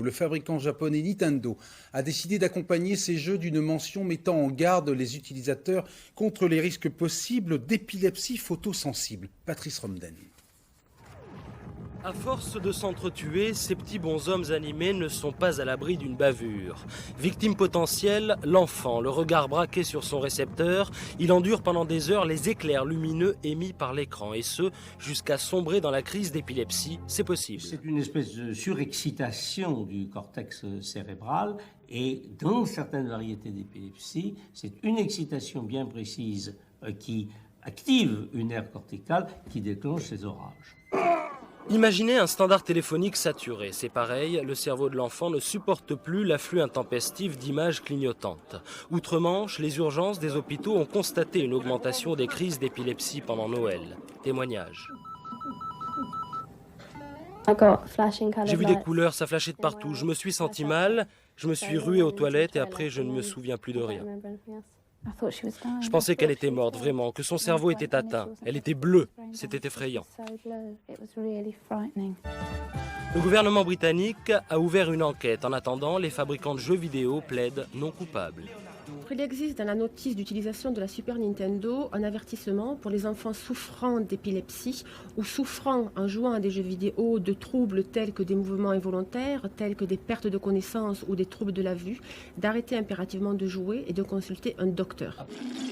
Le fabricant japonais Nintendo a décidé d'accompagner ces jeux d'une mention mettant en garde les utilisateurs contre les risques possibles d'épilepsie photosensible. Patrice Romden. À force de s'entretuer, ces petits bonshommes animés ne sont pas à l'abri d'une bavure. Victime potentielle, l'enfant, le regard braqué sur son récepteur, il endure pendant des heures les éclairs lumineux émis par l'écran, et ce, jusqu'à sombrer dans la crise d'épilepsie, c'est possible. C'est une espèce de surexcitation du cortex cérébral, et dans certaines variétés d'épilepsie, c'est une excitation bien précise qui active une aire corticale qui déclenche ces orages. Imaginez un standard téléphonique saturé, c'est pareil, le cerveau de l'enfant ne supporte plus l'afflux intempestif d'images clignotantes. Outre-Manche, les urgences des hôpitaux ont constaté une augmentation des crises d'épilepsie pendant Noël. Témoignage. J'ai vu des couleurs, ça flashait de partout, je me suis senti mal, je me suis rué aux toilettes et après je ne me souviens plus de rien. Je pensais qu'elle était morte, vraiment, que son cerveau était atteint. Elle était bleue, c'était effrayant. Le gouvernement britannique a ouvert une enquête. En attendant, les fabricants de jeux vidéo plaident non coupables. Il existe dans la notice d'utilisation de la Super Nintendo un avertissement pour les enfants souffrant d'épilepsie ou souffrant en jouant à des jeux vidéo de troubles tels que des mouvements involontaires, tels que des pertes de connaissance ou des troubles de la vue, d'arrêter impérativement de jouer et de consulter un docteur.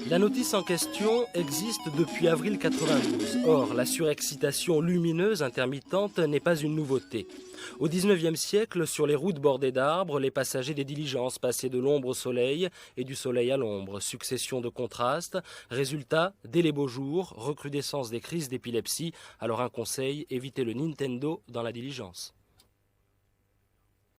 La notice en question existe depuis avril 92. Or, la surexcitation lumineuse intermittente n'est pas une nouveauté. Au XIXe siècle, sur les routes bordées d'arbres, les passagers des diligences passaient de l'ombre au soleil et du soleil à l'ombre. Succession de contrastes. Résultat, dès les beaux jours, recrudescence des crises d'épilepsie. Alors un conseil, évitez le Nintendo dans la diligence.